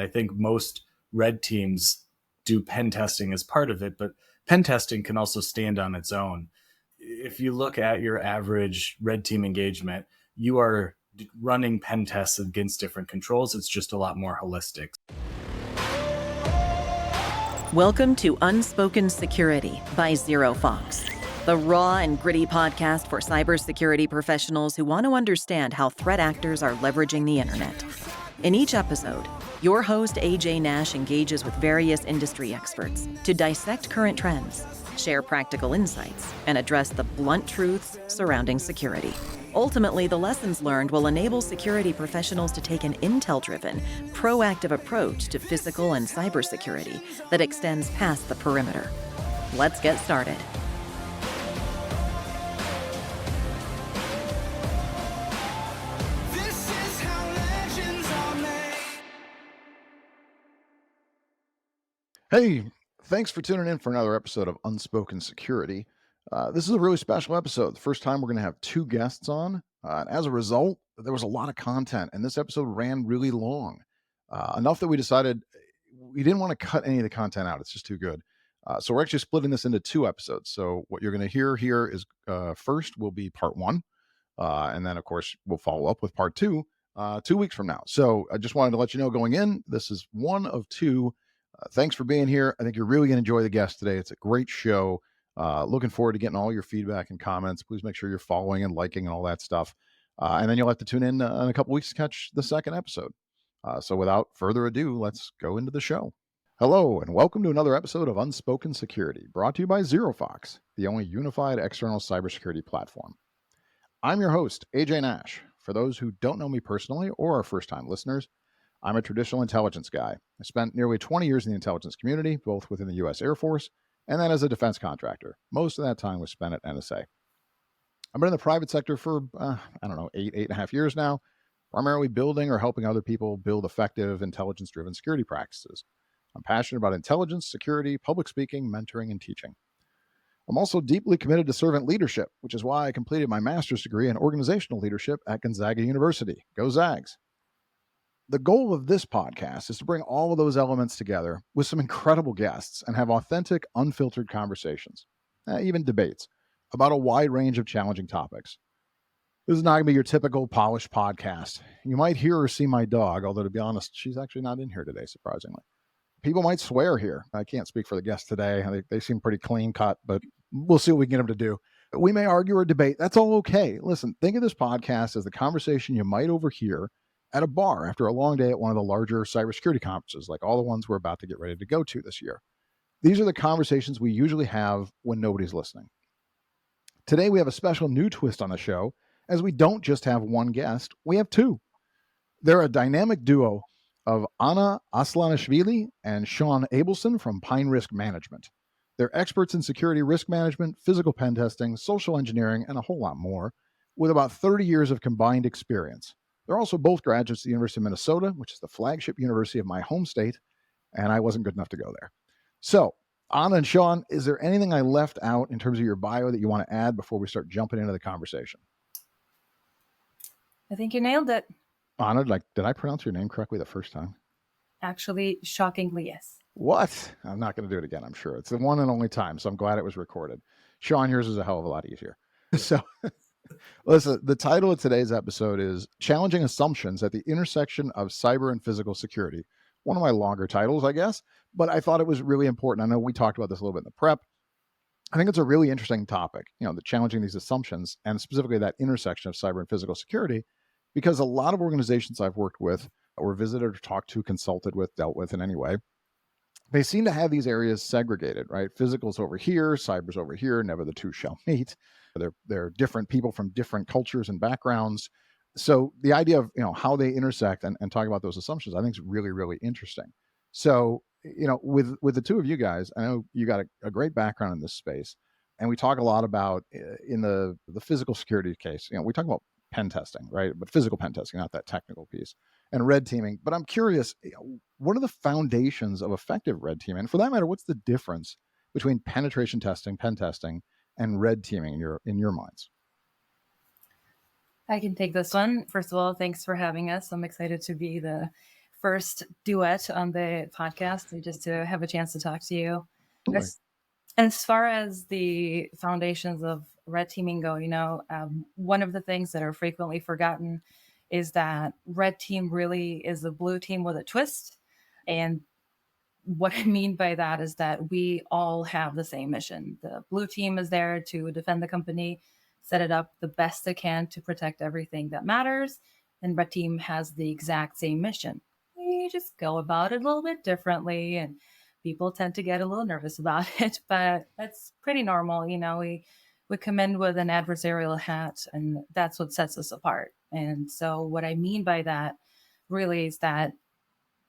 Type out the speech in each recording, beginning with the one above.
I think most red teams do pen testing as part of it, but pen testing can also stand on its own. If you look at your average red team engagement, you are running pen tests against different controls. It's just a lot more holistic. Welcome to Unspoken Security by ZeroFox, the raw and gritty podcast for cybersecurity professionals who want to understand how threat actors are leveraging the internet. In each episode, your host AJ Nash engages with various industry experts to dissect current trends, share practical insights, and address the blunt truths surrounding security. Ultimately, the lessons learned will enable security professionals to take an intel-driven, proactive approach to physical and cybersecurity that extends past the perimeter. Let's get started. Hey, thanks for tuning in for another episode of Unspoken Security. This is a really special episode. The first time we're going to have two guests on. And as a result, there was a lot of content, and this episode ran really long. Enough that we decided we didn't want to cut any of the content out. It's just too good. So we're actually splitting this into two episodes. So what you're going to hear here is first will be part one. And then, of course, we'll follow up with part two 2 weeks from now. So I just wanted to let you know going in, this is one of two. Thanks for being here. I think you're really going to enjoy the guest today. It's a great show. Looking forward to getting all your feedback and comments. Please make sure you're following and liking and all that stuff. And then you'll have to tune in a couple weeks to catch the second episode. So without further ado, let's go into the show. Hello, and welcome to another episode of Unspoken Security, brought to you by ZeroFox, the only unified external cybersecurity platform. I'm your host, AJ Nash. For those who don't know me personally or are first-time listeners, I'm a traditional intelligence guy. I spent nearly 20 years in the intelligence community, both within the U.S. Air Force and then as a defense contractor. Most of that time was spent at NSA. I've been in the private sector for, 8.5 years now, primarily building or helping other people build effective intelligence-driven security practices. I'm passionate about intelligence, security, public speaking, mentoring, and teaching. I'm also deeply committed to servant leadership, which is why I completed my master's degree in organizational leadership at Gonzaga University. Go Zags! The goal of this podcast is to bring all of those elements together with some incredible guests and have authentic, unfiltered conversations, even debates, about a wide range of challenging topics. This is not going to be your typical polished podcast. You might hear or see my dog, although to be honest, she's actually not in here today, surprisingly. People might swear here. I can't speak for the guests today. They seem pretty clean cut, but we'll see what we can get them to do. We may argue or debate. That's all okay. Listen, think of this podcast as the conversation you might overhear at a bar after a long day at one of the larger cybersecurity conferences, like all the ones we're about to get ready to go to this year. These are the conversations we usually have when nobody's listening. Today, we have a special new twist on the show, as we don't just have one guest, we have two. They're a dynamic duo of Anna Aslanishvili and Shawn Abelson from Pine Risk Management. They're experts in security risk management, physical pen testing, social engineering, and a whole lot more, with about 30 years of combined experience. They're also both graduates of the University of Minnesota, which is the flagship university of my home state, and I wasn't good enough to go there. So, Anna and Shawn, is there anything I left out in terms of your bio that you want to add before we start jumping into the conversation? I think you nailed it. Anna, did I pronounce your name correctly the first time? Actually, shockingly, yes. What? I'm not going to do it again, I'm sure. It's the one and only time, so I'm glad it was recorded. Shawn, yours is a hell of a lot easier. So... Listen, the title of today's episode is Challenging Assumptions at the Intersection of Cyber and Physical Security. One of my longer titles, I guess, but I thought it was really important. I know we talked about this a little bit in the prep. I think it's a really interesting topic, the challenging these assumptions and specifically that intersection of cyber and physical security, because a lot of organizations I've worked with or visited or talked to, consulted with, dealt with in any way, they seem to have these areas segregated, right? Physical's over here, cyber's over here, never the two shall meet. They're different people from different cultures and backgrounds. So the idea of, how they intersect and talk about those assumptions, I think is really, really interesting. So, with the two of you guys, I know you got a great background in this space, and we talk a lot about in the physical security case, we talk about pen testing, right? But physical pen testing, not that technical piece, and red teaming. But I'm curious, what are the foundations of effective red teaming? And for that matter, what's the difference between penetration testing, pen testing, and red teaming in your minds? I can take this one. First of all, thanks for having us. I'm excited to be the first duet on the podcast, just to have a chance to talk to you. Totally. As far as the foundations of red teaming go, one of the things that are frequently forgotten is that red team really is a blue team with a twist. And what I mean by that is that we all have the same mission. The blue team is there to defend the company, set it up the best it can to protect everything that matters. And red team has the exact same mission. We just go about it a little bit differently, and people tend to get a little nervous about it, but that's pretty normal. We come in with an adversarial hat, and that's what sets us apart. And so what I mean by that really is that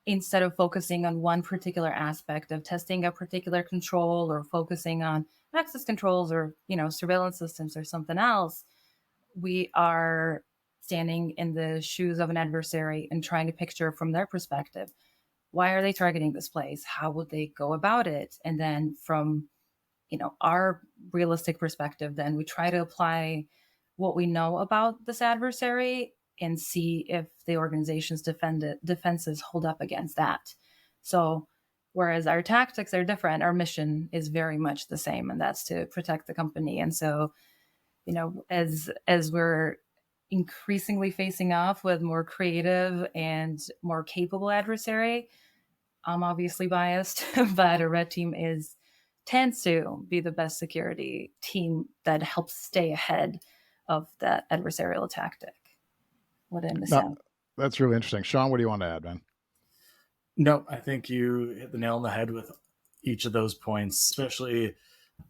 instead of focusing on one particular aspect of testing a particular control or focusing on access controls or surveillance systems or something else, we are standing in the shoes of an adversary and trying to picture from their perspective, why are they targeting this place, how would they go about it, and then from our realistic perspective, then we try to apply what we know about this adversary and see if the organization's defenses hold up against that. So whereas our tactics are different, our mission is very much the same, and that's to protect the company. And so, as we're increasingly facing off with more creative and more capable adversary, I'm obviously biased, but a red team tends to be the best security team that helps stay ahead of that adversarial tactic. What did I miss out? That's really interesting. Shawn, what do you want to add, man? No, I think you hit the nail on the head with each of those points, especially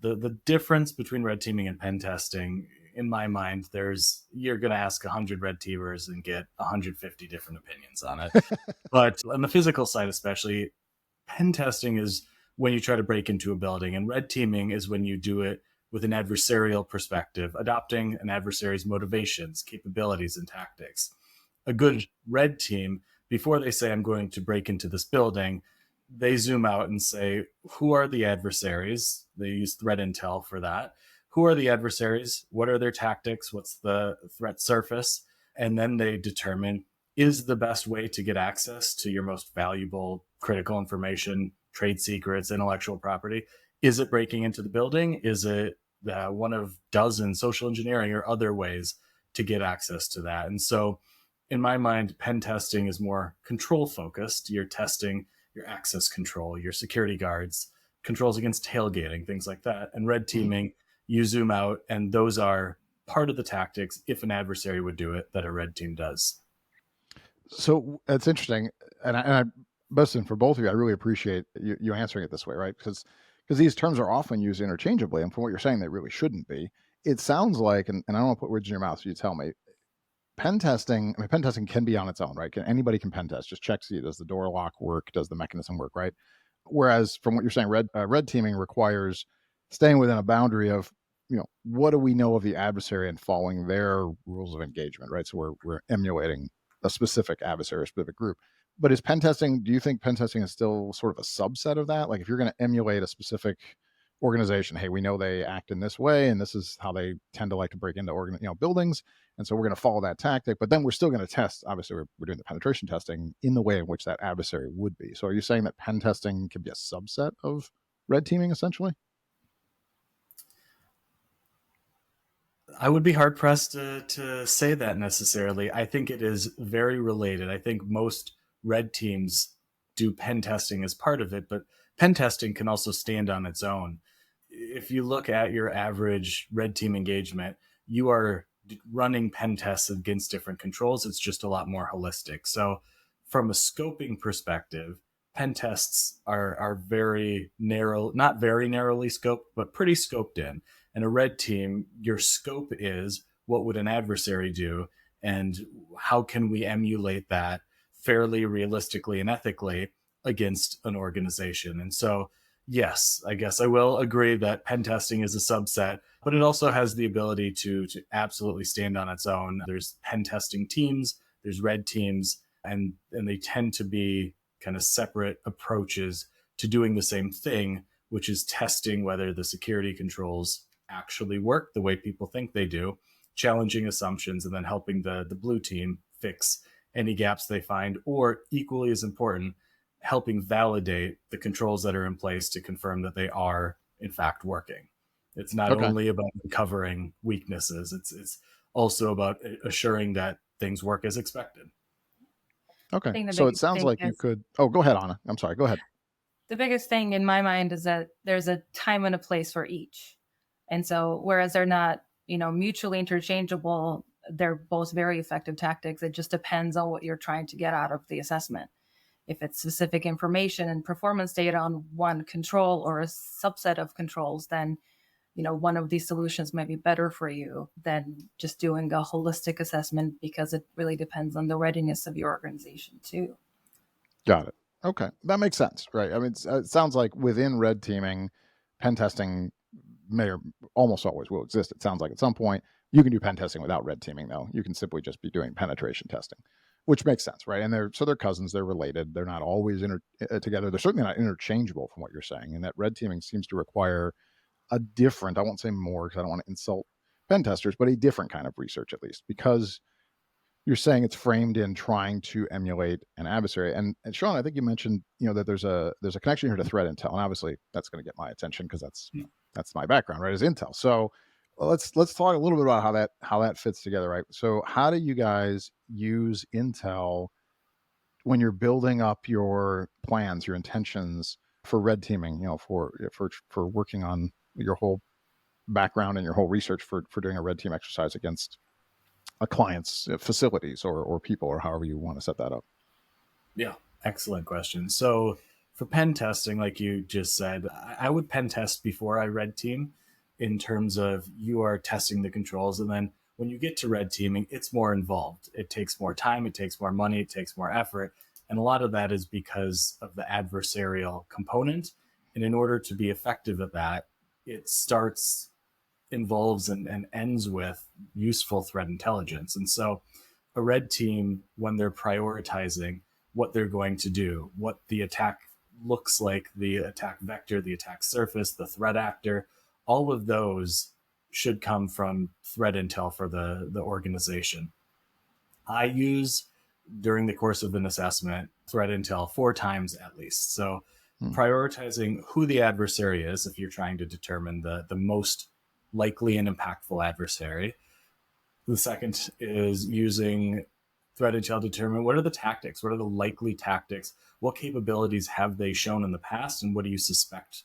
the difference between red teaming and pen testing. In my mind, you're going to ask 100 red teamers and get 150 different opinions on it. But on the physical side, especially, pen testing is when you try to break into a building, and red teaming is when you do it with an adversarial perspective, adopting an adversary's motivations, capabilities, and tactics. A good red team, before they say, I'm going to break into this building, they zoom out and say, who are the adversaries? They use threat intel for that. Who are the adversaries? What are their tactics? What's the threat surface? And then they determine, is the best way to get access to your most valuable critical information, trade secrets, intellectual property? Is it breaking into the building? Is it one of dozen social engineering or other ways to get access to that? And so in my mind, pen testing is more control focused. You're testing your access control, your security guards, controls against tailgating, things like that. And red teaming, you zoom out, and those are part of the tactics, if an adversary would do it, that a red team does. So it's interesting. And I Bustin, for both of you, I really appreciate you answering it this way, right? Because these terms are often used interchangeably. And from what you're saying, they really shouldn't be. It sounds like, and I don't want to put words in your mouth, so you tell me, pen testing can be on its own, right? Anybody can pen test, just check, see, does the door lock work? Does the mechanism work, right? Whereas from what you're saying, red teaming requires staying within a boundary of, what do we know of the adversary and following their rules of engagement, right? So we're emulating a specific adversary, a specific group. But do you think pen testing is still sort of a subset of that? Like if you're going to emulate a specific organization, hey, we know they act in this way, and this is how they tend to like to break into buildings, and so we're going to follow that tactic. But then we're still going to test. Obviously, we're doing the penetration testing in the way in which that adversary would be. So, are you saying that pen testing can be a subset of red teaming, essentially? I would be hard pressed to say that necessarily. I think it is very related. I think most red teams do pen testing as part of it, but pen testing can also stand on its own. If you look at your average red team engagement, you are running pen tests against different controls. It's just a lot more holistic. So from a scoping perspective, pen tests are very narrow, not very narrowly scoped, but pretty scoped in. And a red team, your scope is what would an adversary do, and how can we emulate that fairly, realistically, and ethically against an organization. And so, yes, I guess I will agree that pen testing is a subset, but it also has the ability to absolutely stand on its own. There's pen testing teams, there's red teams, and they tend to be kind of separate approaches to doing the same thing, which is testing whether the security controls actually work the way people think they do, challenging assumptions, and then helping the blue team fix any gaps they find, or equally as important, helping validate the controls that are in place to confirm that they are in fact working. It's not Okay. only about uncovering weaknesses, it's also about assuring that things work as expected. I Okay. think the So it biggest sounds thing like you is could, oh, go ahead, Anna. I'm sorry. Go ahead. the biggest thing in my mind is that there's a time and a place for each. And so whereas they're not, mutually interchangeable, they're both very effective tactics. It just depends on what you're trying to get out of the assessment. If it's specific information and performance data on one control or a subset of controls, then one of these solutions might be better for you than just doing a holistic assessment, because it really depends on the readiness of your organization too. Got it. Okay. That makes sense, right? I mean, it sounds like within red teaming, pen testing may or almost always will exist. It sounds like at some point you can do pen testing without red teaming, though. You can simply just be doing penetration testing, which makes sense, right? And they're cousins, they're related. They're not always together. They're certainly not interchangeable from what you're saying. And that red teaming seems to require a different, I won't say more because I don't want to insult pen testers, but a different kind of research, at least, because you're saying it's framed in trying to emulate an adversary. And Shawn, I think you mentioned, that there's a connection here to threat intel, and obviously that's going to get my attention because that's my background, right? Is intel. So let's talk a little bit about how that fits together, right? So how do you guys use intel when you're building up your plans, your intentions for red teaming? For working on your whole background and your whole research for doing a red team exercise against a client's facilities or people, or however you want to set that up. Yeah, excellent question. So for pen testing, like you just said, I would pen test before I red team, in terms of you are testing the controls. And then when you get to red teaming, it's more involved. It takes more time, it takes more money, it takes more effort. And a lot of that is because of the adversarial component. And in order to be effective at that, it involves and ends with useful threat intelligence. And so a red team, when they're prioritizing what they're going to do, what the attack looks like, the attack vector, the attack surface, the threat actor, all of those should come from threat intel for the organization. I use, during the course of an assessment, threat intel 4 times at least. So prioritizing who the adversary is, if you're trying to determine the most likely and impactful adversary. The second is using threat intel to determine what are the tactics, what are the likely tactics, what capabilities have they shown in the past, and what do you suspect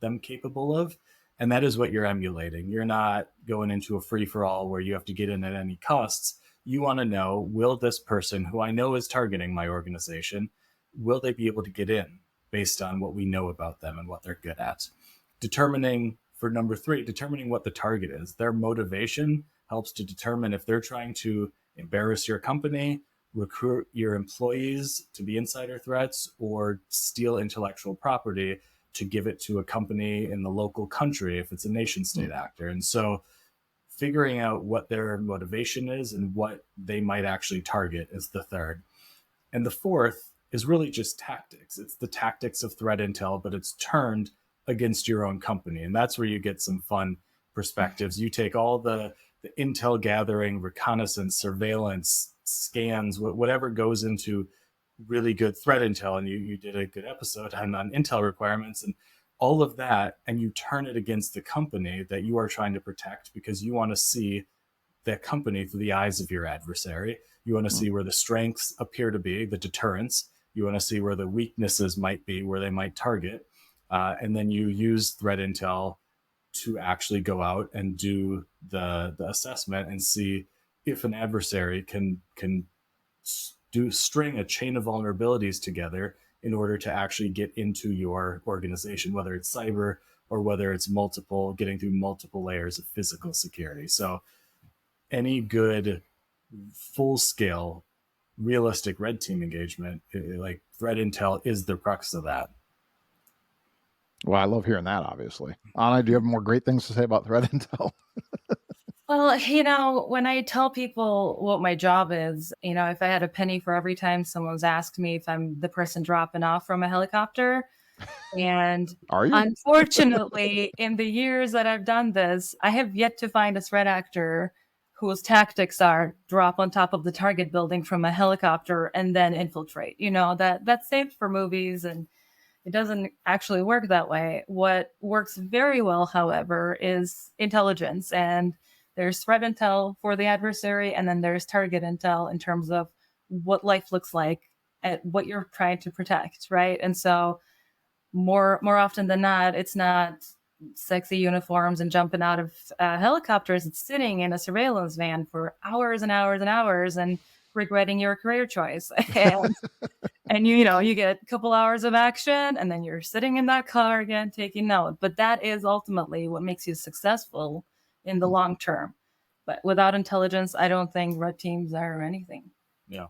them capable of? And that is what you're emulating. You're not going into a free-for-all where you have to get in at any costs. You want to know, will this person who I know is targeting my organization, will they be able to get in based on what we know about them and what they're good at? For number 3, determining what the target is. Their motivation helps to determine if they're trying to embarrass your company, recruit your employees to be insider threats, or steal intellectual property to give it to a company in the local country if it's a nation state actor. And so figuring out what their motivation is and what they might actually target is the third. And the fourth is really just tactics. It's the tactics of threat intel, but it's turned against your own company. And that's where you get some fun perspectives. You take all the intel gathering, reconnaissance, surveillance, scans, whatever goes into really good threat intel, and you did a good episode on intel requirements and all of that, and you turn it against the company that you are trying to protect, because you want to see that company through the eyes of your adversary. You want to see where the strengths appear to be, the deterrents. You want to see where the weaknesses might be, where they might target. And then you use threat intel to actually go out and do the assessment and see if an adversary can string a chain of vulnerabilities together in order to actually get into your organization, whether it's cyber or whether it's getting through multiple layers of physical security. So any good full-scale, realistic red team engagement, like threat intel, is the crux of that. Well, I love hearing that, obviously. Anna, do you have more great things to say about threat intel? Well, when I tell people what my job is, if I had a penny for every time someone's asked me if I'm the person dropping off from a helicopter. And Are you? Unfortunately, in the years that I've done this, I have yet to find a threat actor whose tactics are drop on top of the target building from a helicopter and then infiltrate. That's saved for movies, and it doesn't actually work that way. What works very well, however, is intelligence. And there's threat intel for the adversary, and then there's target intel in terms of what life looks like at what you're trying to protect, right? And so more often than not, it's not sexy uniforms and jumping out of helicopters. It's sitting in a surveillance van for hours and hours and hours and regretting your career choice. And you get a couple hours of action, and then you're sitting in that car again taking note. But that is ultimately what makes you successful in the long term. But without intelligence, I don't think red teams are anything. Yeah.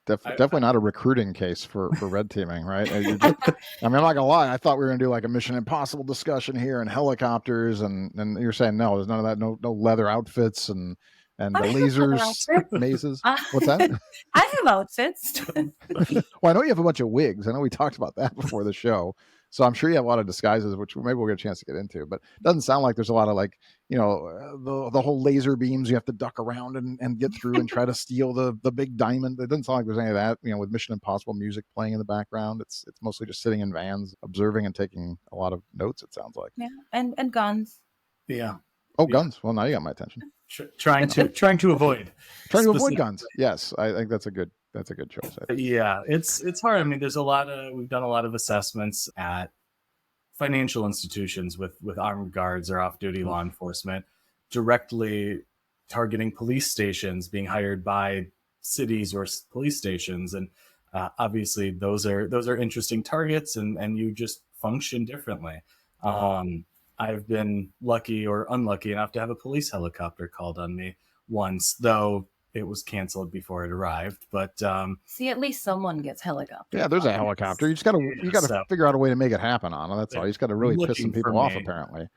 Definitely not a recruiting case for red teaming, right? I mean, I'm not gonna lie. I thought we were gonna do like a Mission Impossible discussion here and helicopters, and you're saying no, there's none of that. No leather outfits and the lasers, mazes. What's that? I have outfits. Well, I know you have a bunch of wigs. I know we talked about that before the show. So I'm sure you have a lot of disguises, which maybe we'll get a chance to get into. But it doesn't sound like there's a lot of like, the whole laser beams you have to duck around and get through and try to steal the big diamond. It doesn't sound like there's any of that, with Mission Impossible music playing in the background. It's mostly just sitting in vans, observing and taking a lot of notes, it sounds like. Yeah, and guns. Yeah. Oh, guns. Well, now you got my attention. Trying to avoid guns. Yes, I think that's a good choice. Yeah, it's hard. I mean, we've done a lot of assessments at financial institutions with armed guards or off-duty law enforcement, directly targeting police stations, being hired by cities or police stations, and obviously those are interesting targets, and you just function differently. I've been lucky or unlucky enough to have a police helicopter called on me once, though it was canceled before it arrived. But see, at least someone gets helicopter. Yeah, there's a helicopter. You just gotta figure out a way to make it happen, Anna. That's all. You just got to really piss some people off, apparently.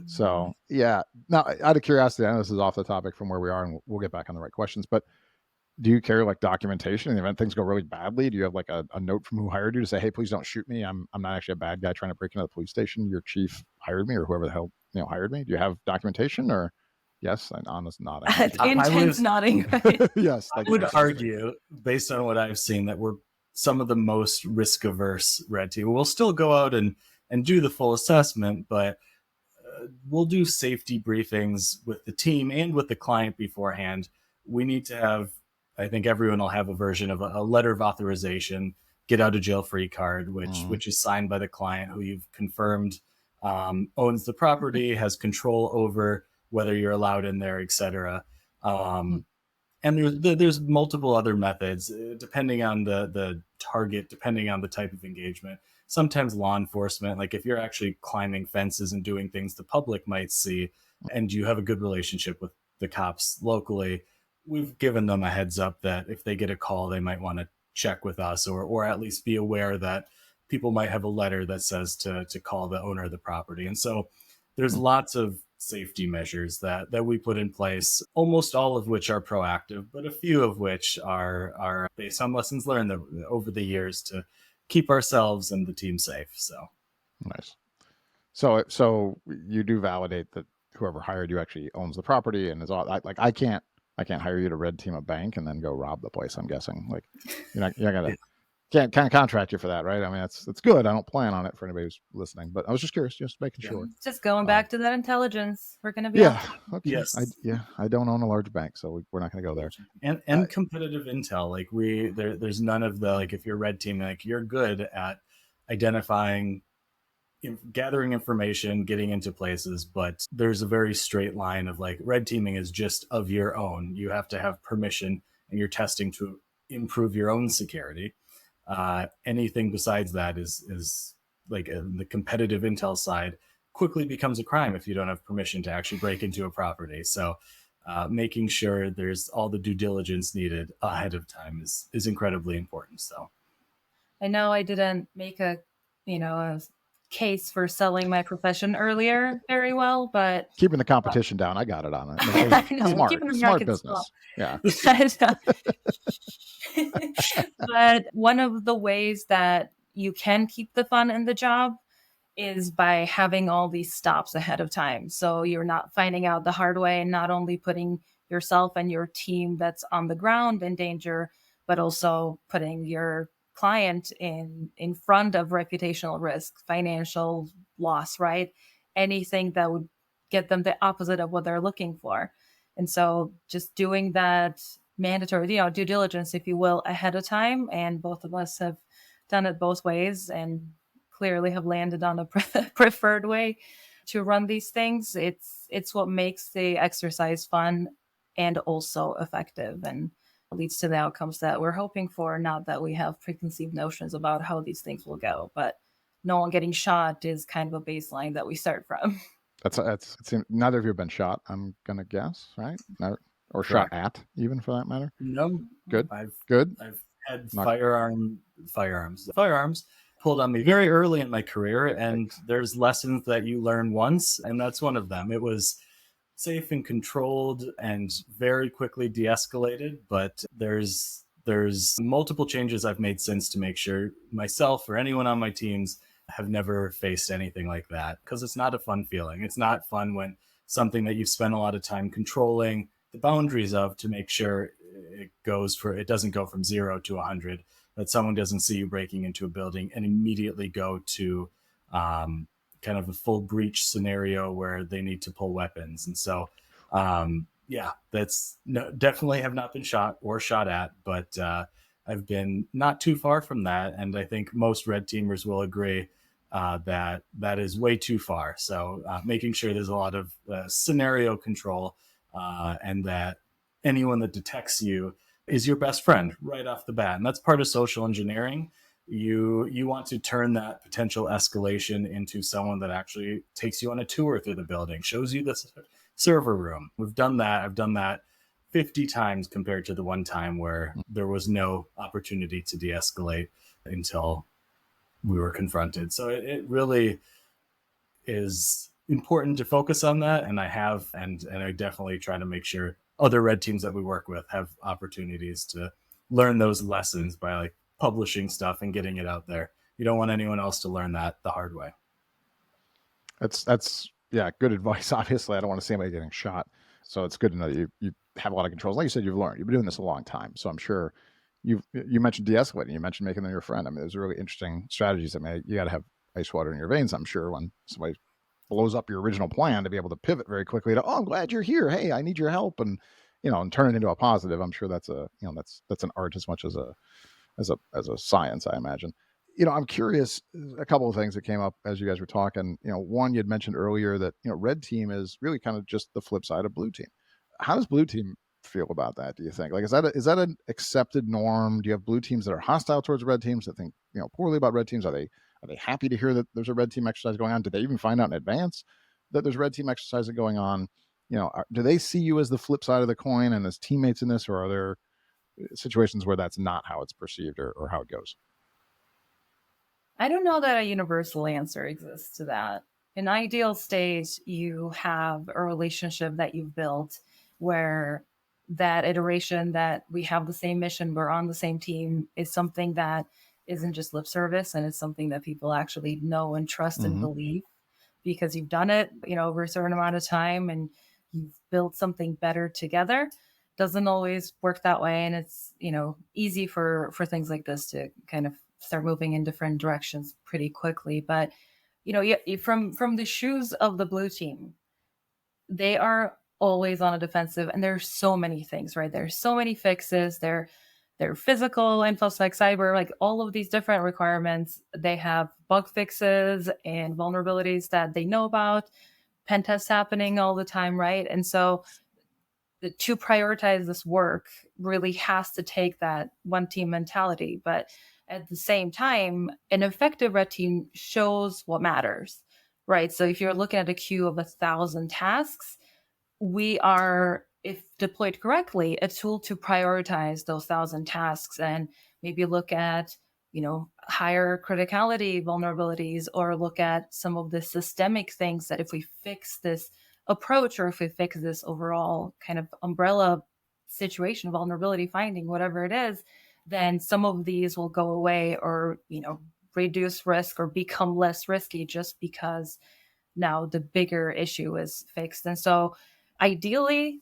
So yeah. Now, out of curiosity, I know this is off the topic from where we are, and we'll get back on the right questions. But do you carry like documentation in the event things go really badly? Do you have like a note from who hired you to say, hey, please don't shoot me. I'm not actually a bad guy trying to break into the police station. Your chief hired me, or whoever the hell hired me. Do you have documentation? Or yes, and Anna's nodding. Intense nodding. Right? Yes, I would argue, based on what I've seen, that we're some of the most risk averse red team. We'll still go out and do the full assessment, but we'll do safety briefings with the team and with the client beforehand. We need to have, I think everyone will have a version of a letter of authorization, get out of jail free card, which is signed by the client who you've confirmed owns the property, has control over whether you're allowed in there, etc. And there's multiple other methods depending on the target, depending on the type of engagement. Sometimes law enforcement, like if you're actually climbing fences and doing things the public might see, and you have a good relationship with the cops locally, we've given them a heads up that if they get a call, they might want to check with us, or at least be aware that people might have a letter that says to call the owner of the property. And so there's lots of safety measures that we put in place, almost all of which are proactive, but a few of which are based on lessons learned over the years to keep ourselves and the team safe. So nice. So you do validate that whoever hired you actually owns the property and is all like, I can't hire you to red team a bank and then go rob the place. I'm guessing like you're not gonna can't contract you for that, right? I mean, that's good. I don't plan on it for anybody who's listening, but I was just curious, just making sure. Just going back to that intelligence, we're going to be okay. Yes. I don't own a large bank, so we're not going to go there. And competitive intel, like there's none of the, like if you're red team, like you're good at identifying, gathering information, getting into places, but there's a very straight line of like red teaming is just of your own. You have to have permission, and you're testing to improve your own security. Anything besides that is like the competitive intel side quickly becomes a crime if you don't have permission to actually break into a property. So making sure there's all the due diligence needed ahead of time is incredibly important. So I know I didn't make a case for selling my profession earlier very well, but keeping the competition down, I got it on it. I know, smart business. Yeah. But one of the ways that you can keep the fun in the job is by having all these stops ahead of time. So you're not finding out the hard way and not only putting yourself and your team that's on the ground in danger, but also putting your client in front of reputational risk, financial loss, right? Anything that would get them the opposite of what they're looking for. And so just doing that mandatory, due diligence, if you will, ahead of time. And both of us have done it both ways and clearly have landed on a preferred way to run these things. It's what makes the exercise fun and also effective, and leads to the outcomes that we're hoping for. Not that we have preconceived notions about how these things will go, but no one getting shot is kind of a baseline that we start from. That's it seems neither of you have been shot, I'm gonna guess, right? No, or shot Correct. at, even for that matter. No, Good. I've Good. had Not- firearms pulled on me very early in my career, and there's lessons that you learn once, and that's one of them. It was safe and controlled and very quickly de-escalated, but there's multiple changes I've made since to make sure myself or anyone on my teams have never faced anything like that, because it's not a fun feeling. It's not fun when something that you've spent a lot of time controlling the boundaries of to make sure it doesn't go from 0 to 100, that someone doesn't see you breaking into a building and immediately go to kind of a full breach scenario where they need to pull weapons. And so that's definitely have not been shot or shot at, but I've been not too far from that, and I think most red teamers will agree that is way too far. So making sure there's a lot of scenario control, and that anyone that detects you is your best friend right off the bat. And that's part of social engineering. You want to turn that potential escalation into someone that actually takes you on a tour through the building, shows you the server room. We've done that. I've done that 50 times compared to the one time where there was no opportunity to de-escalate until we were confronted. So it really is important to focus on that, and I have, and I definitely try to make sure other red teams that we work with have opportunities to learn those lessons by like publishing stuff and getting it out there. You don't want anyone else to learn that the hard way. That's good advice. Obviously, I don't want to see anybody getting shot, so it's good to know that you have a lot of controls. Like you said, you've been doing this a long time, so I'm sure you mentioned de-escalating, you mentioned making them your friend. I mean, there's really interesting strategies. I mean, you got to have ice water in your veins, I'm sure, when somebody blows up your original plan, to be able to pivot very quickly to, oh, I'm glad you're here, hey, I need your help, and and turn it into a positive. I'm sure that's that's an art as much as a science, I imagine. I'm curious, a couple of things that came up as you guys were talking. One, you had mentioned earlier that red team is really kind of just the flip side of blue team. How does blue team feel about that, do you think? Like, is that an accepted norm? Do you have blue teams that are hostile towards red teams, that think poorly about red teams? Are they happy to hear that there's a red team exercise going on? Did they even find out in advance that there's red team exercises going on? Do they see you as the flip side of the coin and as teammates in this, or are there situations where that's not how it's perceived, or how it goes? I don't know that a universal answer exists to that. In ideal state, you have a relationship that you've built where that iteration that we have the same mission, we're on the same team, is something that isn't just lip service, and it's something that people actually know and trust and believe, because you've done it, over a certain amount of time, and you've built something better together. Doesn't always work that way, and it's easy for things like this to kind of start moving in different directions pretty quickly. But from the shoes of the blue team, they are always on a defensive, and there's so many things, right? There's so many fixes. They're physical, infosec, cyber, like all of these different requirements. They have bug fixes and vulnerabilities that they know about, pen tests happening all the time, right? And so to prioritize this work really has to take that one team mentality. But at the same time, an effective red team shows what matters, right? So if you're looking at a queue of 1,000 tasks, we are, if deployed correctly, a tool to prioritize those 1,000 tasks and maybe look at, higher criticality vulnerabilities, or look at some of the systemic things that if we fix this approach, or if we fix this overall kind of umbrella situation, vulnerability finding, whatever it is, then some of these will go away, or, reduce risk or become less risky, just because now the bigger issue is fixed. And so ideally,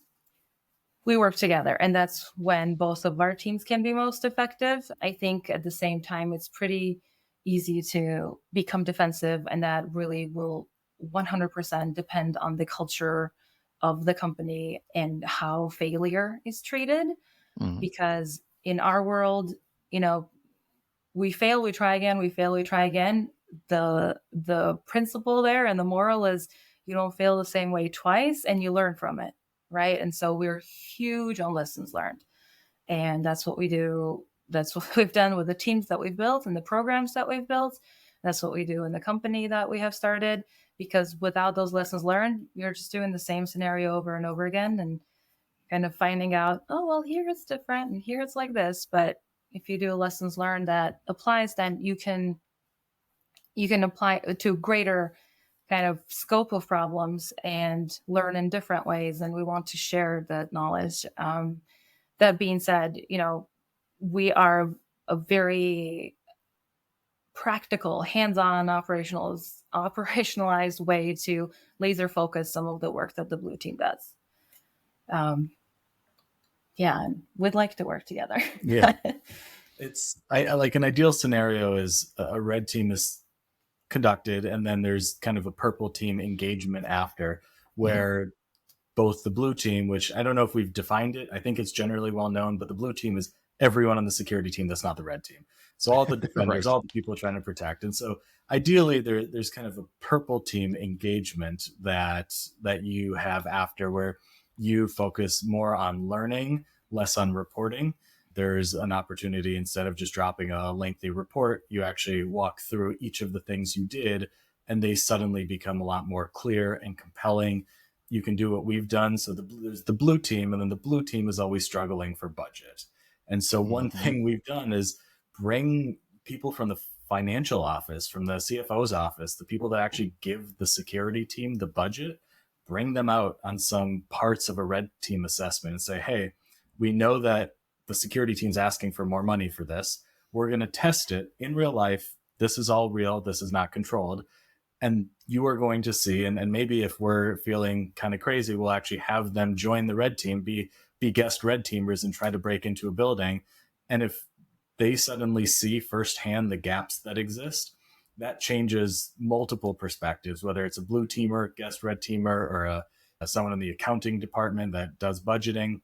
we work together, and that's when both of our teams can be most effective. I think at the same time, it's pretty easy to become defensive, and that really will 100% depend on the culture of the company and how failure is treated. Mhm. Because in our world, you know, we fail, we try again, we fail, we try again. The principle there and the moral is you don't fail the same way twice and you learn from it, right? And so we're huge on lessons learned. And that's what we do. That's what we've done with the teams that we've built and the programs that we've built. That's what we do in the company that we have started, because without those lessons learned, you're just doing the same scenario over and over again and kind of finding out, oh, well, here it's different and here it's like this. But if you do lessons learned that applies, then you can apply to greater kind of scope of problems and learn in different ways. And we want to share that knowledge. That being said, we are a very practical, hands-on, operationalized way to laser focus some of the work that the blue team does. Yeah, and we'd like to work together. Yeah. I like an ideal scenario is a red team is conducted, and then there's kind of a purple team engagement after, where both the blue team, which I don't know if we've defined it, I think it's generally well known, but the blue team is everyone on the security team that's not the red team. So all the defenders, Right. all the people trying to protect. And so ideally there's kind of a purple team engagement that you have after, where you focus more on learning, less on reporting. There's an opportunity, instead of just dropping a lengthy report, you actually walk through each of the things you did, and they suddenly become a lot more clear and compelling. You can do what we've done. So there's the blue team, and then the blue team is always struggling for budget. And so one thing we've done is bring people from the financial office, from the CFO's office, the people that actually give the security team the budget, bring them out on some parts of a red team assessment and say, hey, we know that the security team's asking for more money for this. We're going to test it in real life. This is all real. This is not controlled. And you are going to see, and maybe if we're feeling kind of crazy, we'll actually have them join the red team, be guest red teamers and try to break into a building. And if they suddenly see firsthand the gaps that exist, that changes multiple perspectives, whether it's a blue teamer, guest red teamer, or someone in the accounting department that does budgeting.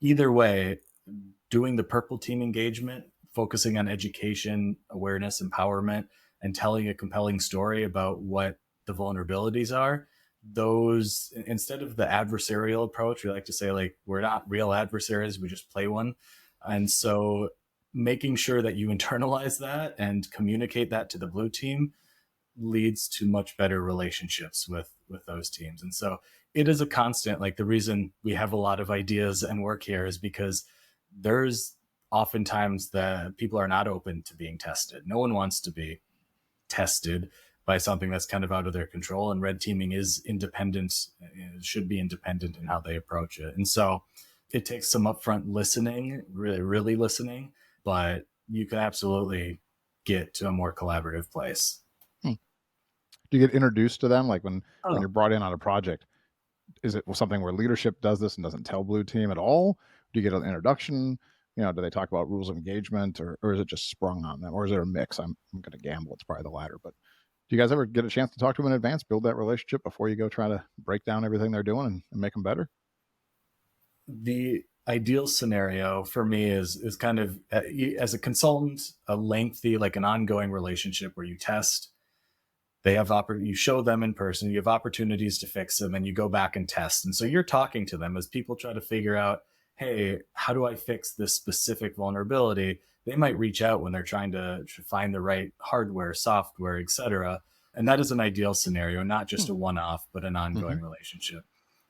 Either way, doing the purple team engagement, focusing on education, awareness, empowerment, and telling a compelling story about what the vulnerabilities are, those, instead of the adversarial approach, we like to say, like, we're not real adversaries, we just play one. And so making sure that you internalize that and communicate that to the blue team leads to much better relationships with those teams. And so it is a constant. Like, the reason we have a lot of ideas and work here is because there's oftentimes that people are not open to being tested. No one wants to be tested by something that's kind of out of their control, and red teaming is independent, should be independent in how they approach it. And so it takes some upfront listening, really listening, but you can absolutely get to a more collaborative place. Do you get introduced to them, like when Oh. you're brought in on a project? Is it something where leadership does this and doesn't tell blue team at all? Do you get an introduction? Do they talk about rules of engagement, or is it just sprung on them, or is there a mix? I'm going to gamble it's probably the latter, but do you guys ever get a chance to talk to them in advance, build that relationship before you go try to break down everything they're doing and make them better? The ideal scenario for me is kind of, as a consultant, a lengthy, like an ongoing relationship where you test. They have you show them in person, you have opportunities to fix them, and you go back and test. And so you're talking to them as people try to figure out, hey, how do I fix this specific vulnerability? They might reach out when they're trying to find the right hardware, software, etc. And that is an ideal scenario, not just a one-off, but an ongoing relationship.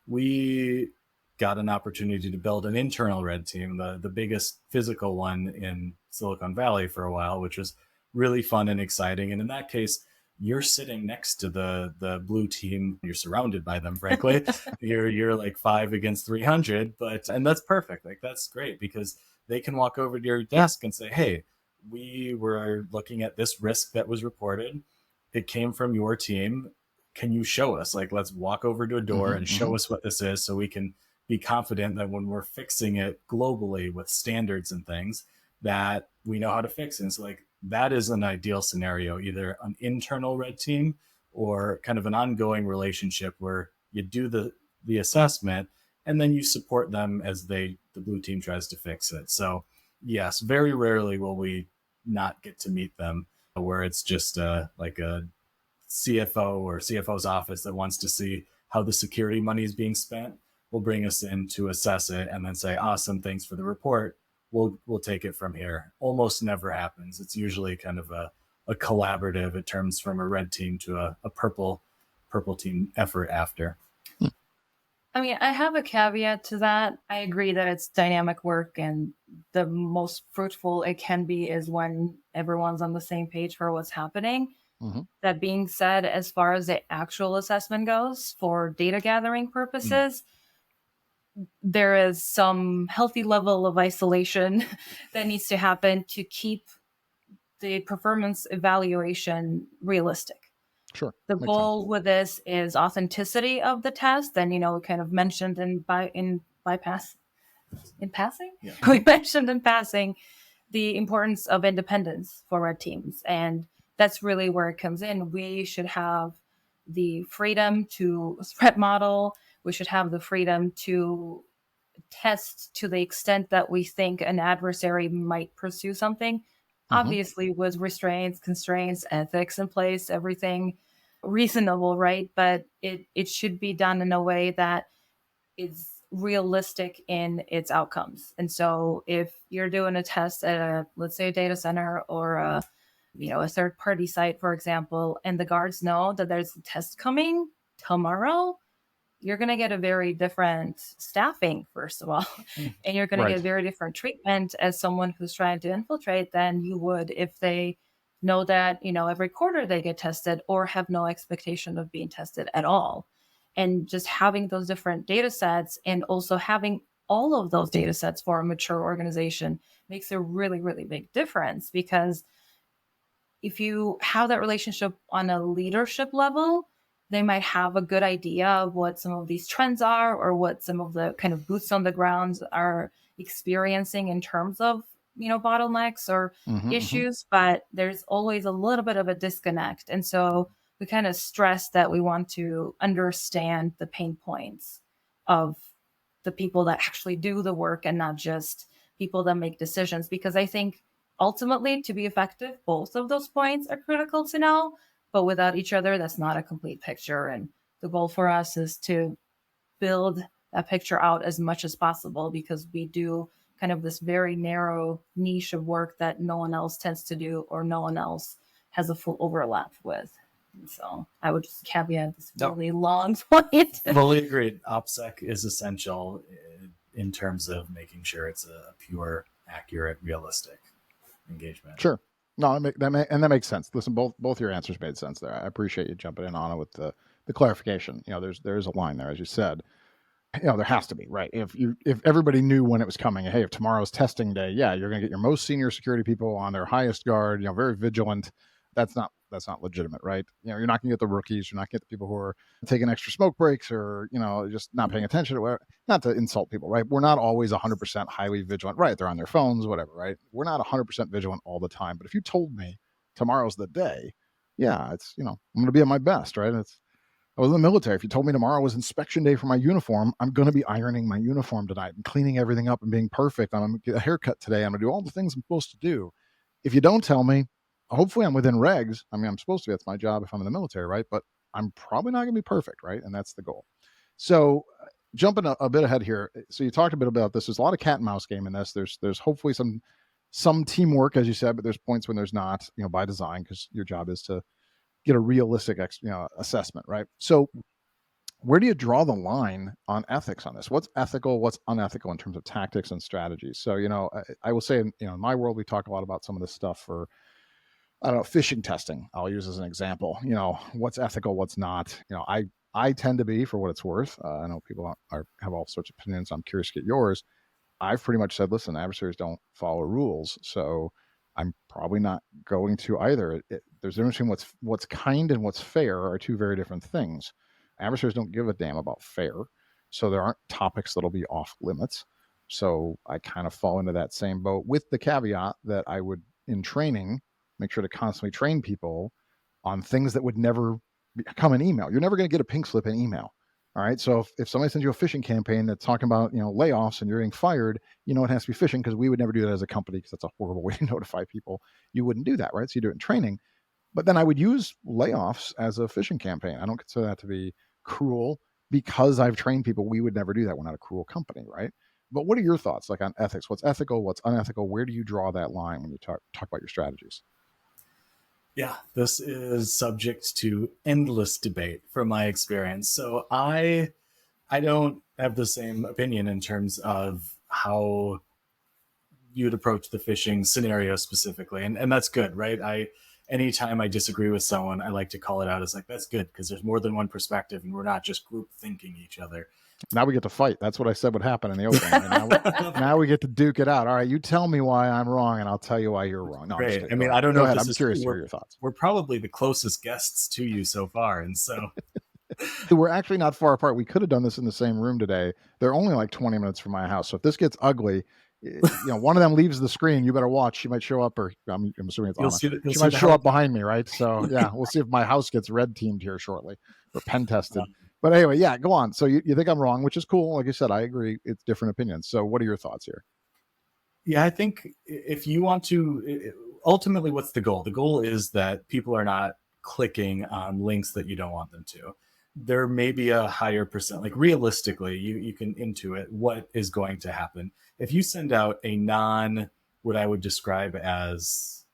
We got an opportunity to build an internal red team, the biggest physical one in Silicon Valley for a while, which was really fun and exciting. And in that case, you're sitting next to the blue team. You're surrounded by them, frankly. you're like 5 against 300, and that's perfect. Like, that's great, because they can walk over to your desk and say, hey, we were looking at this risk that was reported. It came from your team. Can you show us? Like, let's walk over to a door and show us what this is, so we can be confident that when we're fixing it globally with standards and things, that we know how to fix it. And so like that is an ideal scenario, either an internal red team or kind of an ongoing relationship where you do the assessment and then you support them as the blue team tries to fix it. So yes, very rarely will we not get to meet them where it's just like a CFO or CFO's office that wants to see how the security money is being spent will bring us in to assess it and then say, awesome, thanks for the report. We'll take it from here. Almost never happens. It's usually kind of a collaborative. It turns from a red team to a purple team effort after. I mean, I have a caveat to that. I agree that it's dynamic work, and the most fruitful it can be is when everyone's on the same page for what's happening. Mm-hmm. That being said, as far as the actual assessment goes for data gathering purposes, there is some healthy level of isolation that needs to happen to keep the performance evaluation realistic. Sure. The Makes goal sense. with this is authenticity of the test, and kind of mentioned in passing. Yeah. We mentioned in passing the importance of independence for red teams, and that's really where it comes in. We should have the freedom to threat model. We should have the freedom to test to the extent that we think an adversary might pursue something. Obviously, with restraints, constraints, ethics in place, everything reasonable, right? But it should be done in a way that is realistic in its outcomes. And so if you're doing a test at let's say a data center or a third party site, for example, and the guards know that there's a test coming tomorrow, you're going to get a very different staffing, first of all, and you're going to get a very different treatment as someone who's trying to infiltrate than you would if they know that, every quarter they get tested or have no expectation of being tested at all. And just having those different data sets and also having all of those data sets for a mature organization makes a really, really big difference, because if you have that relationship on a leadership level, they might have a good idea of what some of these trends are or what some of the kind of boots on the ground are experiencing in terms of, bottlenecks or issues, but there's always a little bit of a disconnect. And so we kind of stress that we want to understand the pain points of the people that actually do the work and not just people that make decisions, because I think ultimately, to be effective, both of those points are critical to know, but without each other, that's not a complete picture. And the goal for us is to build that picture out as much as possible, because we do kind of this very narrow niche of work that no one else tends to do or no one else has a full overlap with. And so I would just caveat this really long point. Fully agreed. OPSEC is essential in terms of making sure it's a pure, accurate, realistic engagement. Sure. No, that makes sense. Listen, both your answers made sense there. I appreciate you jumping in on it with the clarification. There's a line there, as you said. There has to be, right? If everybody knew when it was coming, hey, if tomorrow's testing day, yeah, you're going to get your most senior security people on their highest guard, very vigilant. That's not legitimate, right? You're not going to get the rookies. You're not going to get the people who are taking extra smoke breaks or, just not paying attention to whatever. Not to insult people, right? We're not always 100% highly vigilant, right? They're on their phones, whatever, right? We're not 100% vigilant all the time. But if you told me tomorrow's the day, yeah, it's, I'm going to be at my best, right? I was in the military. If you told me tomorrow was inspection day for my uniform, I'm going to be ironing my uniform tonight and cleaning everything up and being perfect. I'm going to get a haircut today. I'm going to do all the things I'm supposed to do. If you don't tell me, hopefully I'm within regs. I mean, I'm supposed to be. That's my job if I'm in the military, right? But I'm probably not going to be perfect, right? And that's the goal. So jumping a bit ahead here. So you talked a bit about this. There's a lot of cat and mouse game in this. There's hopefully some teamwork, as you said, but there's points when there's not, by design, because your job is to get a realistic assessment, right? So where do you draw the line on ethics on this? What's ethical, what's unethical in terms of tactics and strategies? So, I will say, in my world, we talk a lot about some of this stuff for, I don't know, phishing testing. I'll use as an example, what's ethical, what's not. I tend to be, for what it's worth, I know people have all sorts of opinions. I'm curious to get yours. I've pretty much said, listen, adversaries don't follow rules. So I'm probably not going to either. There's a difference between what's kind and what's fair are two very different things. Adversaries don't give a damn about fair. So there aren't topics that'll be off limits. So I kind of fall into that same boat, with the caveat that I would, in training, make sure to constantly train people on things that would never come in email. You're never going to get a pink slip in email. All right. So if somebody sends you a phishing campaign that's talking about, layoffs and you're getting fired, it has to be phishing, because we would never do that as a company, because that's a horrible way to notify people. You wouldn't do that, right? So you do it in training. But then I would use layoffs as a phishing campaign. I don't consider that to be cruel, because I've trained people. We would never do that. We're not a cruel company, right? But what are your thoughts, like, on ethics? What's ethical? What's unethical? Where do you draw that line when you talk about your strategies? Yeah, this is subject to endless debate from my experience. So I don't have the same opinion in terms of how you'd approach the phishing scenario specifically. And that's good, right? Anytime I disagree with someone, I like to call it out as like, that's good, because there's more than one perspective and we're not just group thinking each other. Now we get to fight. That's what I said would happen in the opening. Right? Now we get to duke it out. All right, you tell me why I'm wrong, and I'll tell you why you're wrong. No, great. I mean, I don't know if this I'm curious to hear your thoughts. We're probably the closest guests to you so far, and so we're actually not far apart. We could have done this in the same room today. They're only like 20 minutes from my house. So if this gets ugly, one of them leaves the screen, you better watch. She might show up, or I'm assuming it's Anna. She might show up behind me, right? So yeah, we'll see if my house gets red teamed here shortly, or pen tested. But anyway, yeah, go on. So you think I'm wrong, which is cool. Like you said, I agree. It's different opinions. So what are your thoughts here? Yeah, I think if you want to, ultimately, what's the goal? The goal is that people are not clicking on links that you don't want them to. There may be a higher percent, like realistically, you can intuit what is going to happen. If you send out a what I would describe as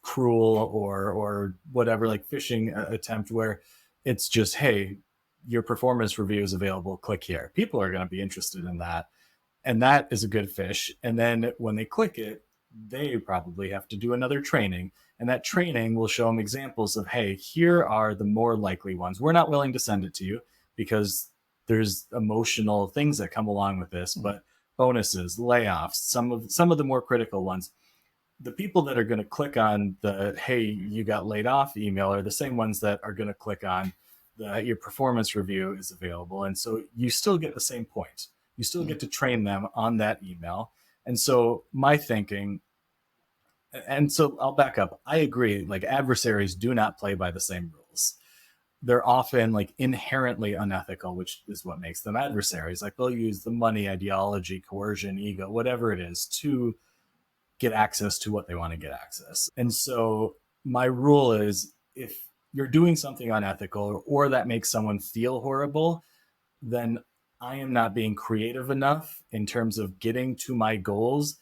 cruel or whatever, like phishing attempt, where it's just, hey, your performance review is available, click here. People are going to be interested in that. And that is a good fish. And then when they click it, they probably have to do another training. And that training will show them examples of, hey, here are the more likely ones. We're not willing to send it to you because there's emotional things that come along with this, but bonuses, layoffs, some of the more critical ones. The people that are going to click on the, hey, you got laid off email are the same ones that are going to click on your performance review is available. And so you still get the same point. You still get to train them on that email. And so my thinking, and so I'll back up. I agree. Like, adversaries do not play by the same rules. They're often like inherently unethical, which is what makes them adversaries. Like, they'll use the money, ideology, coercion, ego, whatever it is, to get access to what they want to get access. And so my rule is, if you're doing something unethical or that makes someone feel horrible, then I am not being creative enough in terms of getting to my goals.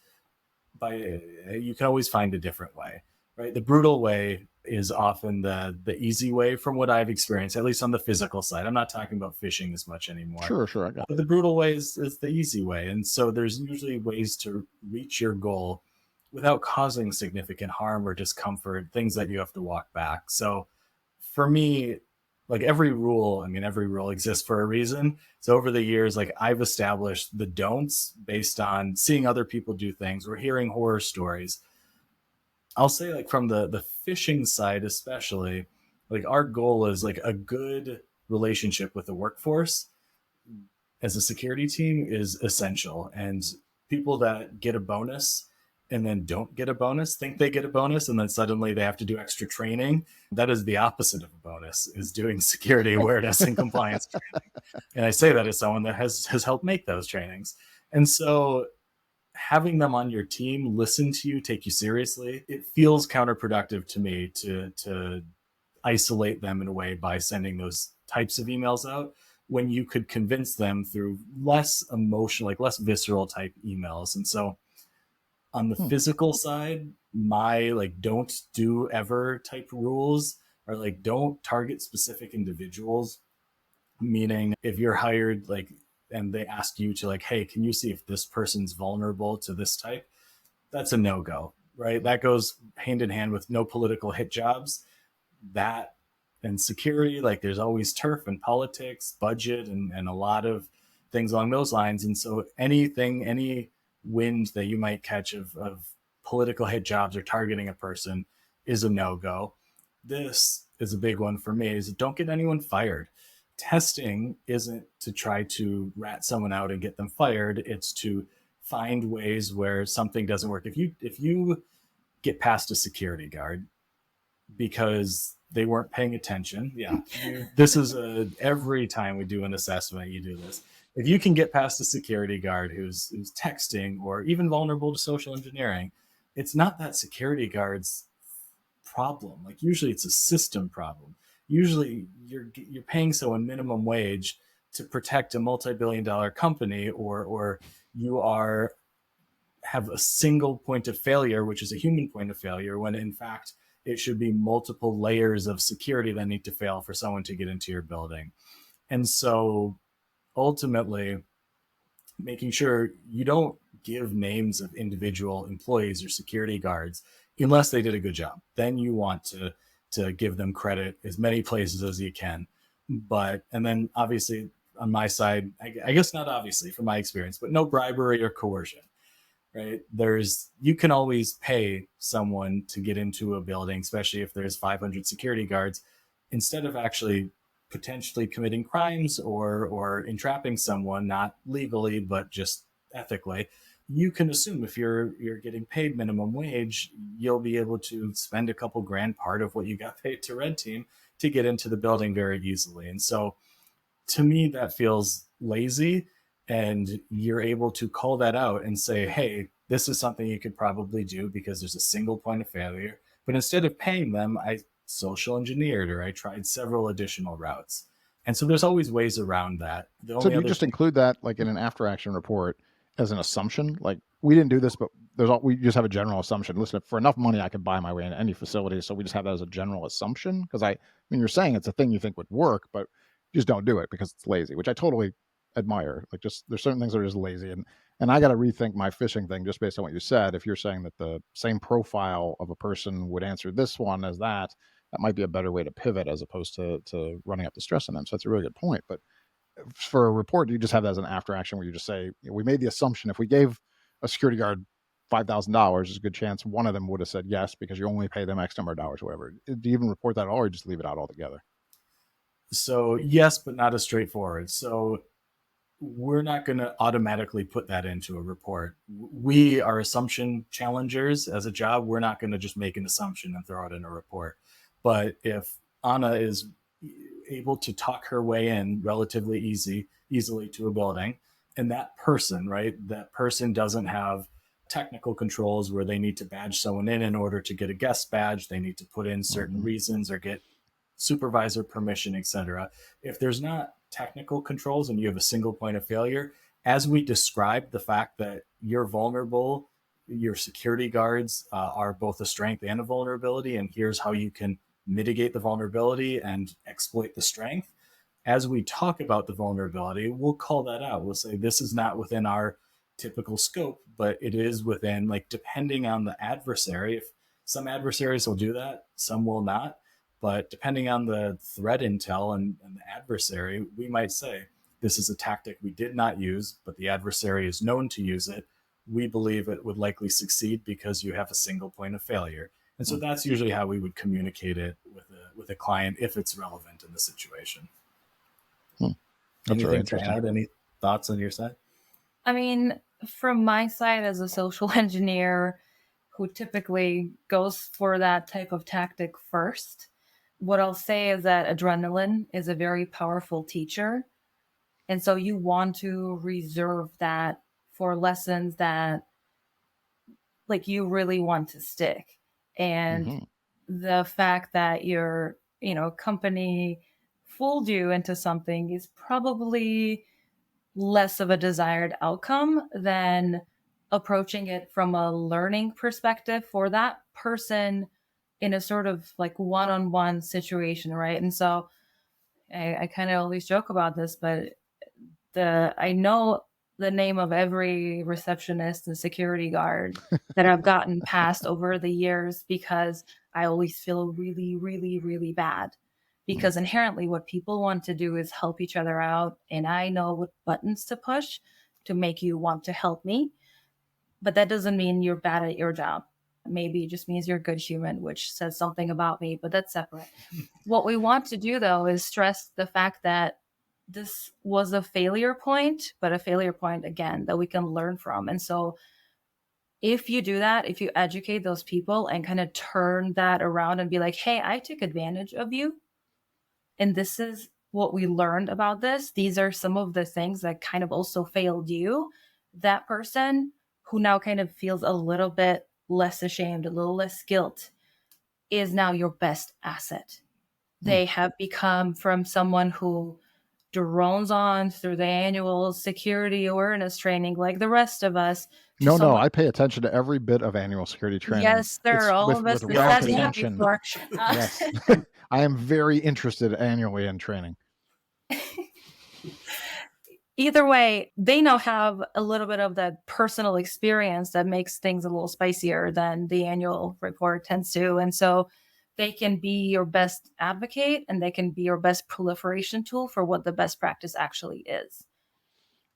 You can always find a different way, right? The brutal way is often the easy way, from what I've experienced, at least on the physical side. I'm not talking about phishing as much anymore. Sure. I got it. But the brutal way is the easy way. And so there's usually ways to reach your goal without causing significant harm or discomfort, things that you have to walk back. So for me, like, every rule exists for a reason. So over the years, like, I've established the don'ts based on seeing other people do things or hearing horror stories. I'll say, like, from the phishing side especially, like, our goal is like a good relationship with the workforce as a security team is essential. And people that get a bonus and then don't get a bonus, think they get a bonus, and then suddenly they have to do extra training. That is the opposite of a bonus, is doing security awareness and compliance training. And I say that as someone that has helped make those trainings. And so having them on your team, listen to you, take you seriously, it feels counterproductive to me to isolate them in a way by sending those types of emails out, when you could convince them through less emotional, like less visceral type emails. And so on the physical side, my like don't do ever type rules are like, don't target specific individuals. Meaning, if you're hired, like, and they ask you to, like, hey, can you see if this person's vulnerable to this type? That's a no-go, right? That goes hand in hand with no political hit jobs. That and security, like, there's always turf and politics, budget, and a lot of things along those lines. And so any wind that you might catch of political hit jobs or targeting a person is a no-go. This is a big one for me, is don't get anyone fired. testing isn't to try to rat someone out and get them fired. It's to find ways where something doesn't work. If you get past a security guard because they weren't paying attention, this is every time we do an assessment, you do this. If you can get past a security guard who's texting or even vulnerable to social engineering, it's not that security guard's problem. Like usually it's a system problem. Usually you're paying someone minimum wage to protect a multi-billion-dollar company, or you have a single point of failure, which is a human point of failure, when in fact it should be multiple layers of security that need to fail for someone to get into your building. And so ultimately, making sure you don't give names of individual employees or security guards unless they did a good job. Then you want to give them credit as many places as you can. And then obviously on my side, I guess not obviously from my experience, but no bribery or coercion, right? You can always pay someone to get into a building, especially if there's 500 security guards, instead of actually potentially committing crimes or entrapping someone, not legally, but just ethically. You can assume if you're getting paid minimum wage, you'll be able to spend a couple grand, part of what you got paid to red team, to get into the building very easily. And so to me, that feels lazy, and you're able to call that out and say, hey, this is something you could probably do because there's a single point of failure. But instead of paying them, I social engineered, or I tried several additional routes. And so there's always ways around that. So do you just include that like in an after action report as an assumption? Like, we didn't do this, but we just have a general assumption. Listen, for enough money, I could buy my way into any facility. So we just have that as a general assumption. Because I mean, you're saying it's a thing you think would work, but you just don't do it because it's lazy, which I totally admire. Like, just there's certain things that are just lazy. And I got to rethink my phishing thing just based on what you said. If you're saying that the same profile of a person would answer this one as that might be a better way to pivot as opposed to running up the stress on them. So that's a really good point. But for a report, you just have that as an after action where you just say, we made the assumption if we gave a security guard $5,000, there's a good chance one of them would have said yes because you only pay them X number of dollars or whatever. Do you even report that at all, or just leave it out altogether? So yes, but not as straightforward. So we're not going to automatically put that into a report. We are assumption challengers as a job. We're not going to just make an assumption and throw it in a report. But if Anna is able to talk her way in relatively easily to a building, and that person doesn't have technical controls where they need to badge someone in order to get a guest badge, they need to put in certain reasons or get supervisor permission, etc. If there's not technical controls and you have a single point of failure, as we described the fact that you're vulnerable, your security guards are both a strength and a vulnerability, and here's how you can mitigate the vulnerability and exploit the strength. As we talk about the vulnerability, we'll call that out. We'll say this is not within our typical scope, but it is within, like, depending on the adversary. If some adversaries will do that, some will not. But depending on the threat intel and the adversary, we might say, this is a tactic we did not use, but the adversary is known to use it. We believe it would likely succeed because you have a single point of failure. And so that's usually how we would communicate it with a client if it's relevant in the situation. Anything to add? Any thoughts on your side? I mean, from my side as a social engineer who typically goes for that type of tactic first, what I'll say is that adrenaline is a very powerful teacher. And so you want to reserve that for lessons that, like, you really want to stick. And the fact that your, company fooled you into something is probably less of a desired outcome than approaching it from a learning perspective for that person in a sort of like one-on-one situation, right? And so I kind of always joke about this, but I know the name of every receptionist and security guard that I've gotten past over the years because I always feel really, really, really bad. Because inherently what people want to do is help each other out. And I know what buttons to push to make you want to help me. But that doesn't mean you're bad at your job. Maybe it just means you're a good human, which says something about me, but that's separate. What we want to do, though, is stress the fact that this was a failure point, but a failure point, again, that we can learn from. And so if you do that, if you educate those people and kind of turn that around and be like, hey, I took advantage of you, and this is what we learned about this. These are some of the things that kind of also failed you. That person who now kind of feels a little bit less ashamed, a little less guilt, is now your best asset. They have become from someone who drones on through the annual security awareness training like the rest of us. No, I pay attention to every bit of annual security training. Yes, sir. All of us with have rapt said that attention. before. Yes. I am very interested annually in training. Either way, they now have a little bit of that personal experience that makes things a little spicier than the annual report tends to. And so they can be your best advocate, and they can be your best proliferation tool for what the best practice actually is.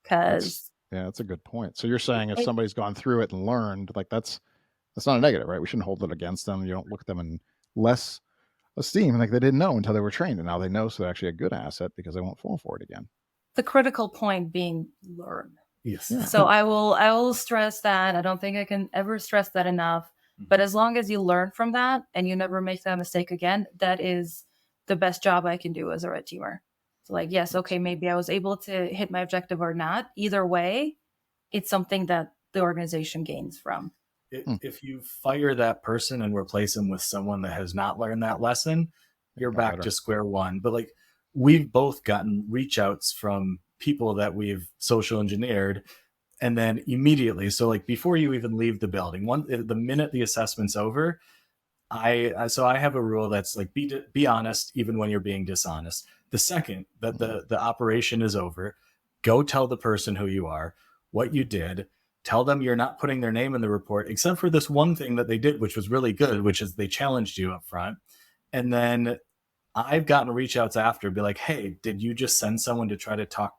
Because that's a good point. So you're saying if somebody's gone through it and learned, like that's not a negative, right? We shouldn't hold it against them. You don't look at them in less esteem, like they didn't know until they were trained, and now they know, so they're actually a good asset because they won't fall for it again. The critical point being learn. Yes. Yeah. So I will stress that. I don't think I can ever stress that enough. But as long as you learn from that and you never make that mistake again, that is the best job I can do as a red teamer. So like, yes, okay, maybe I was able to hit my objective or not. Either way, it's something that the organization gains from. If you fire that person and replace them with someone that has not learned that lesson, you're back to square one. But like, we've both gotten reach outs from people that we've social engineered, and then immediately, so like before you even leave the building, the minute the assessment's over, I have a rule that's like, be honest even when you're being dishonest. The second that the operation is over, go tell the person who you are, what you did. Tell them you're not putting their name in the report, except for this one thing that they did, which was really good, which is they challenged you up front. And then I've gotten reach outs after, be like, hey, did you just send someone to try to talk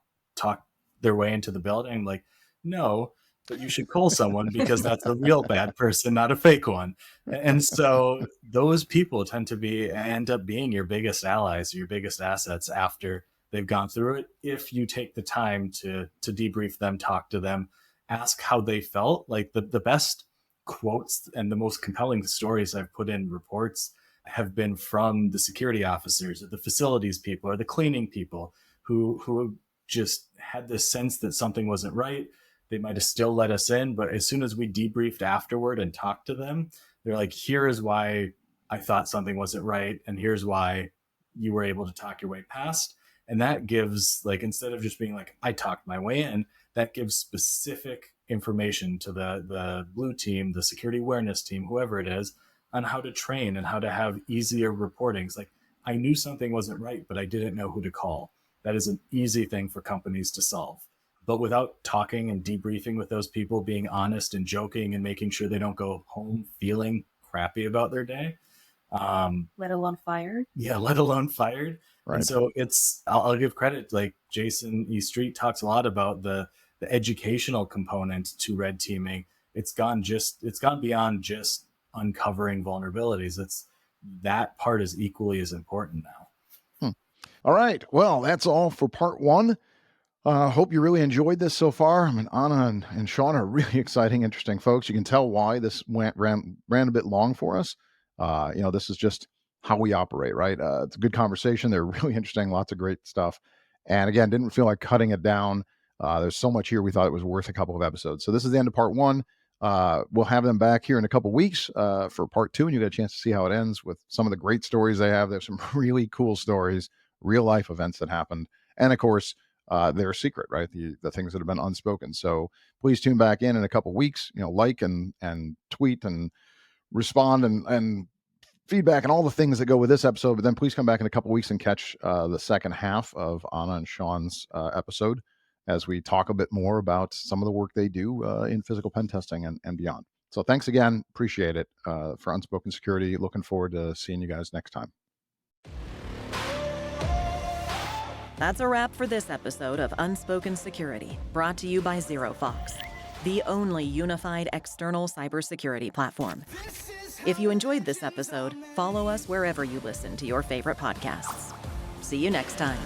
their way into the building? I'm like, no, but you should call someone because that's a real bad person, not a fake one. And so those people tend to end up being your biggest allies, your biggest assets after they've gone through it. If you take the time to debrief them, talk to them, ask how they felt. Like the best quotes and the most compelling stories I've put in reports have been from the security officers or the facilities people or the cleaning people who just had this sense that something wasn't right. They might have still let us in, but as soon as we debriefed afterward and talked to them, they're like, here is why I thought something wasn't right, and here's why you were able to talk your way past. And that gives, like, instead of just being like, I talked my way in, that gives specific information to the blue team, the security awareness team, whoever it is, on how to train and how to have easier reportings. Like, I knew something wasn't right, but I didn't know who to call. That is an easy thing for companies to solve. But without talking and debriefing with those people, being honest and joking and making sure they don't go home feeling crappy about their day. Let alone fired. Yeah, let alone fired. Right. And so I'll give credit, like Jason E. Street talks a lot about the educational component to red teaming. It's gone beyond just uncovering vulnerabilities. That part is equally as important now. All right. Well, that's all for part one. Hope you really enjoyed this so far. I mean, Anna and Shawn are really exciting, interesting folks. You can tell why this ran a bit long for us. This is just how we operate, right? It's a good conversation. They're really interesting, lots of great stuff. And again, didn't feel like cutting it down. There's so much here. We thought it was worth a couple of episodes. So this is the end of part one. We'll have them back here in a couple of weeks for part two, and you get a chance to see how it ends with some of the great stories they have. There's some really cool stories, real life events that happened. And of course, they're a secret, right? The things that have been unspoken. So please tune back in a couple of weeks, like and tweet and respond and feedback and all the things that go with this episode. But then please come back in a couple of weeks and catch the second half of Anna and Shawn's episode as we talk a bit more about some of the work they do in physical pen testing and beyond. So thanks again. Appreciate it for Unspoken Security. Looking forward to seeing you guys next time. That's a wrap for this episode of Unspoken Security, brought to you by ZeroFox, the only unified external cybersecurity platform. If you enjoyed this episode, follow us wherever you listen to your favorite podcasts. See you next time.